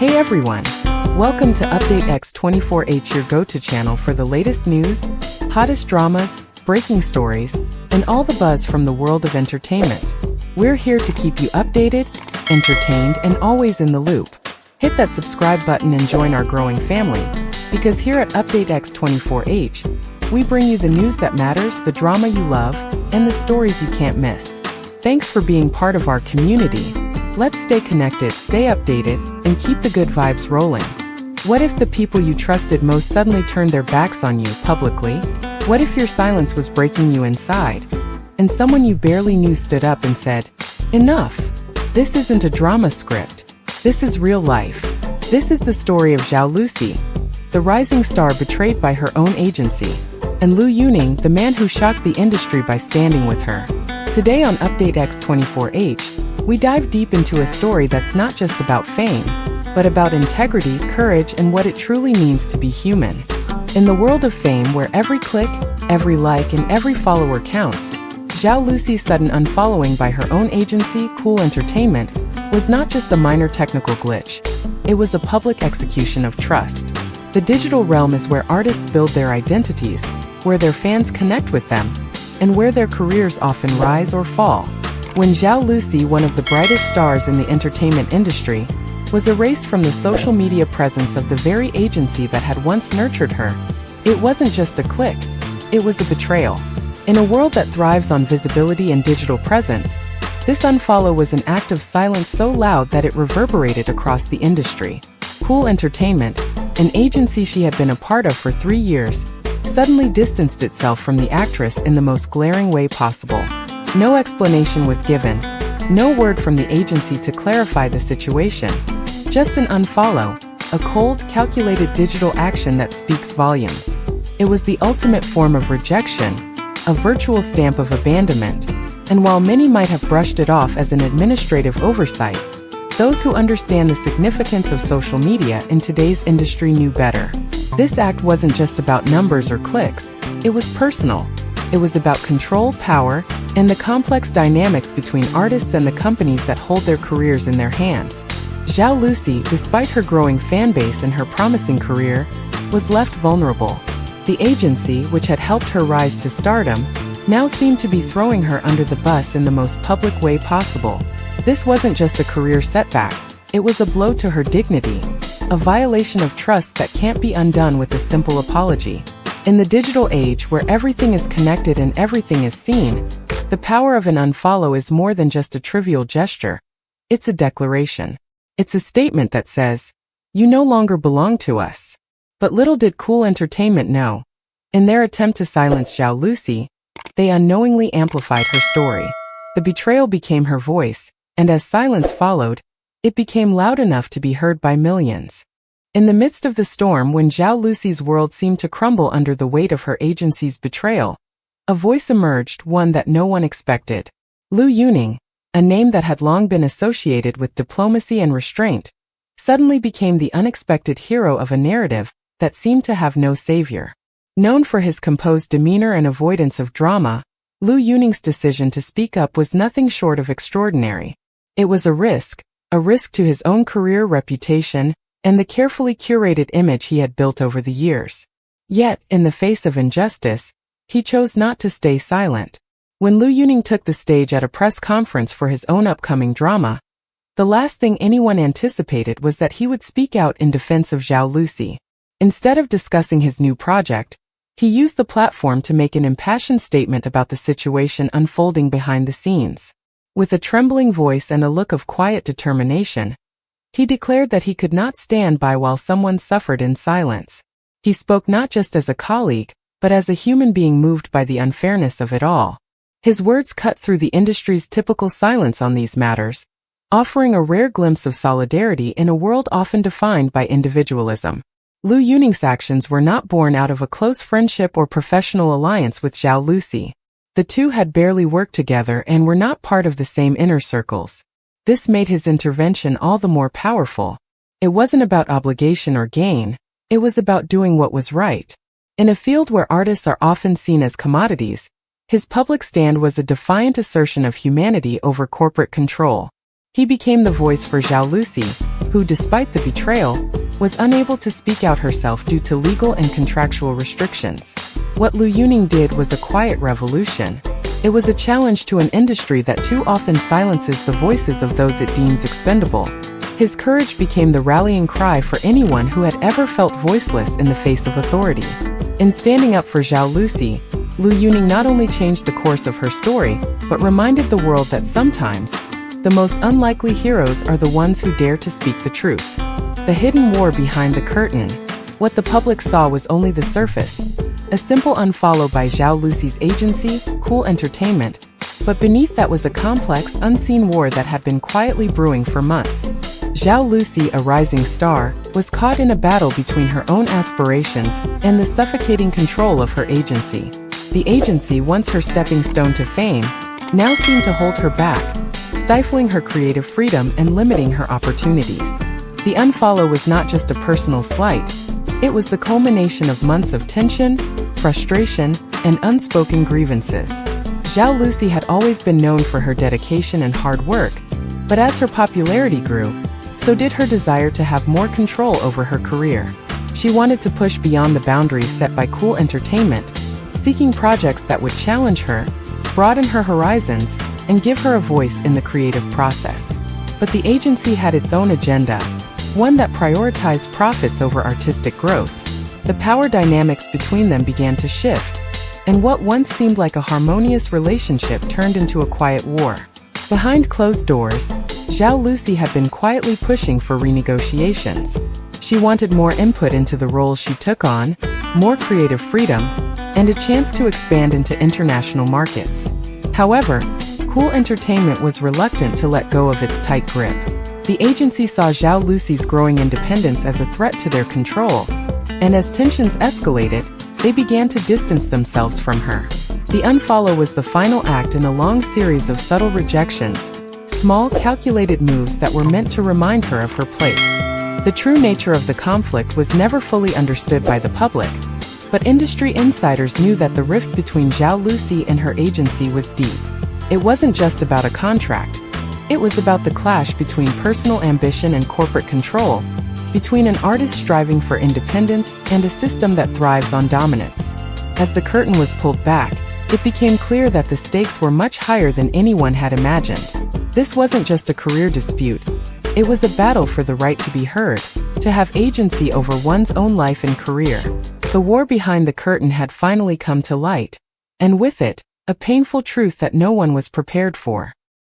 Hey everyone! Welcome to Update X24H, your go-to channel for the latest news, hottest dramas, breaking stories, and all the buzz from the world of entertainment. We're here to keep you updated, entertained, and always in the loop. Hit that subscribe button and join our growing family, because here at Update X24H, we bring you the news that matters, the drama you love, and the stories you can't miss. Thanks for being part of our community. Let's stay connected, stay updated, and keep the good vibes rolling. What if the people you trusted most suddenly turned their backs on you publicly? What if your silence was breaking you inside, and someone you barely knew stood up and said, "Enough! This isn't a drama script. This is real life." This is the story of Zhao Lusi, the rising star betrayed by her own agency, and Liu Yuning, the man who shocked the industry by standing with her. Today on Update X24H, we dive deep into a story that's not just about fame, but about integrity, courage, and what it truly means to be human. In the world of fame, where every click, every like, and every follower counts, Zhao Lusi's sudden unfollowing by her own agency, Cool Entertainment, was not just a minor technical glitch. It was a public execution of trust. The digital realm is where artists build their identities, where their fans connect with them, and where their careers often rise or fall. When Zhao Lusi, one of the brightest stars in the entertainment industry, was erased from the social media presence of the very agency that had once nurtured her, it wasn't just a click, it was a betrayal. In a world that thrives on visibility and digital presence, this unfollow was an act of silence so loud that it reverberated across the industry. Cool Entertainment, an agency she had been a part of for 3 years, suddenly distanced itself from the actress in the most glaring way possible. No explanation was given, no word from the agency to clarify the situation. Just an unfollow, a cold, calculated digital action that speaks volumes. It was the ultimate form of rejection, a virtual stamp of abandonment, and while many might have brushed it off as an administrative oversight, those who understand the significance of social media in today's industry knew better. This act wasn't just about numbers or clicks, it was personal. It was about control, power, and the complex dynamics between artists and the companies that hold their careers in their hands. Zhao Lusi, despite her growing fan base and her promising career, was left vulnerable. The agency, which had helped her rise to stardom, now seemed to be throwing her under the bus in the most public way possible. This wasn't just a career setback, it was a blow to her dignity, a violation of trust that can't be undone with a simple apology. In the digital age where everything is connected and everything is seen, the power of an unfollow is more than just a trivial gesture. It's a declaration. It's a statement that says, "You no longer belong to us." But little did Cool Entertainment know. In their attempt to silence Zhao Lusi, they unknowingly amplified her story. The betrayal became her voice, and as silence followed, it became loud enough to be heard by millions. In the midst of the storm, when Zhao Lusi's world seemed to crumble under the weight of her agency's betrayal, a voice emerged, one that no one expected. Liu Yuning, a name that had long been associated with diplomacy and restraint, suddenly became the unexpected hero of a narrative that seemed to have no savior. Known for his composed demeanor and avoidance of drama, Liu Yuning's decision to speak up was nothing short of extraordinary. It was a risk to his own career, reputation, and the carefully curated image he had built over the years. Yet, in the face of injustice, he chose not to stay silent. When Liu Yuning took the stage at a press conference for his own upcoming drama, the last thing anyone anticipated was that he would speak out in defense of Zhao Lusi. Instead of discussing his new project, he used the platform to make an impassioned statement about the situation unfolding behind the scenes. With a trembling voice and a look of quiet determination, he declared that he could not stand by while someone suffered in silence. He spoke not just as a colleague, but as a human being moved by the unfairness of it all. His words cut through the industry's typical silence on these matters, offering a rare glimpse of solidarity in a world often defined by individualism. Liu Yuning's actions were not born out of a close friendship or professional alliance with Zhao Lusi. The two had barely worked together and were not part of the same inner circles. This made his intervention all the more powerful. It wasn't about obligation or gain, it was about doing what was right. In a field where artists are often seen as commodities, his public stand was a defiant assertion of humanity over corporate control. He became the voice for Zhao Lusi, who, despite the betrayal, was unable to speak out herself due to legal and contractual restrictions. What Liu Yuning did was a quiet revolution. It was a challenge to an industry that too often silences the voices of those it deems expendable. His courage became the rallying cry for anyone who had ever felt voiceless in the face of authority. In standing up for Zhao Lusi, Liu Yuning not only changed the course of her story, but reminded the world that sometimes, the most unlikely heroes are the ones who dare to speak the truth. The hidden war behind the curtain. What the public saw was only the surface. A simple unfollow by Zhao Lusi's agency, Cool Entertainment, but beneath that was a complex, unseen war that had been quietly brewing for months. Zhao Lusi, a rising star, was caught in a battle between her own aspirations and the suffocating control of her agency. The agency, once her stepping stone to fame, now seemed to hold her back, stifling her creative freedom and limiting her opportunities. The unfollow was not just a personal slight. It was the culmination of months of tension, frustration, and unspoken grievances. Zhao Lusi had always been known for her dedication and hard work, but as her popularity grew, so did her desire to have more control over her career. She wanted to push beyond the boundaries set by Cool Entertainment, seeking projects that would challenge her, broaden her horizons, and give her a voice in the creative process. But the agency had its own agenda, one that prioritized profits over artistic growth. The power dynamics between them began to shift, and what once seemed like a harmonious relationship turned into a quiet war. Behind closed doors, Zhao Lusi had been quietly pushing for renegotiations. She wanted more input into the roles she took on, more creative freedom, and a chance to expand into international markets. However, Cool Entertainment was reluctant to let go of its tight grip. The agency saw Zhao Lusi's growing independence as a threat to their control, and as tensions escalated, they began to distance themselves from her. The unfollow was the final act in a long series of subtle rejections, small, calculated moves that were meant to remind her of her place. The true nature of the conflict was never fully understood by the public, but industry insiders knew that the rift between Zhao Lusi and her agency was deep. It wasn't just about a contract. It was about the clash between personal ambition and corporate control, between an artist striving for independence and a system that thrives on dominance. As the curtain was pulled back, it became clear that the stakes were much higher than anyone had imagined. This wasn't just a career dispute. It was a battle for the right to be heard, to have agency over one's own life and career. The war behind the curtain had finally come to light, and with it, a painful truth that no one was prepared for.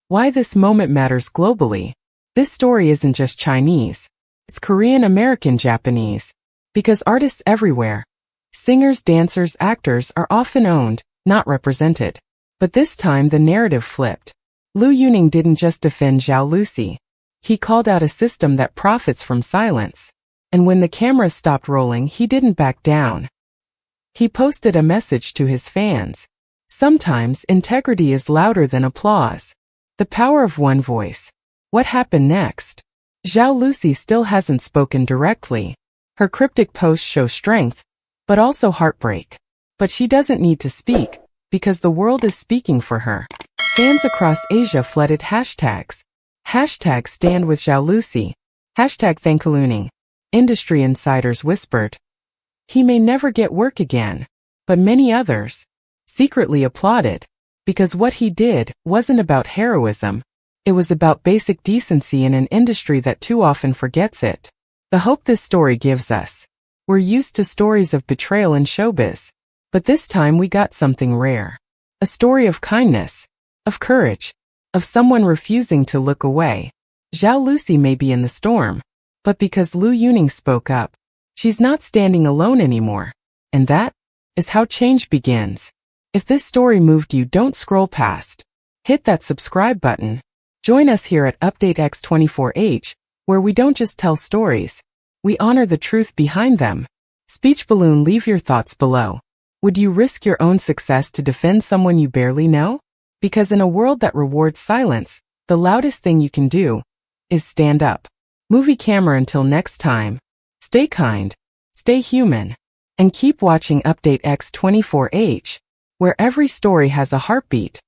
Why this moment matters globally. This story isn't just Chinese. It's Korean, American, Japanese. Because artists everywhere, singers, dancers, actors are often owned, not represented. But this time the narrative flipped. Liu Yuning didn't just defend Zhao Lusi. He called out a system that profits from silence. And when the cameras stopped rolling, he didn't back down. He posted a message to his fans. Sometimes integrity is louder than applause. The power of one voice. What happened next? Zhao Lusi still hasn't spoken directly. Her cryptic posts show strength, but also heartbreak. But she doesn't need to speak, because the world is speaking for her. Fans across Asia flooded hashtags. Hashtag stand with Zhao Lusi. Hashtag thank Liu Yuning. Industry insiders whispered, he may never get work again. But many others secretly applauded, because what he did wasn't about heroism. It was about basic decency in an industry that too often forgets it. The hope this story gives us. We're used to stories of betrayal in showbiz. But this time we got something rare. A story of kindness, of courage, of someone refusing to look away. Zhao Lusi may be in the storm, but because Liu Yuning spoke up, she's not standing alone anymore. And that is how change begins. If this story moved you, don't scroll past. Hit that subscribe button. Join us here at Update X24H, where we don't just tell stories, we honor the truth behind them. Speech Balloon, leave your thoughts below. Would you risk your own success to defend someone you barely know? Because in a world that rewards silence, the loudest thing you can do is stand up. Movie camera, until next time. Stay kind, stay human, and keep watching Update X24H, where every story has a heartbeat.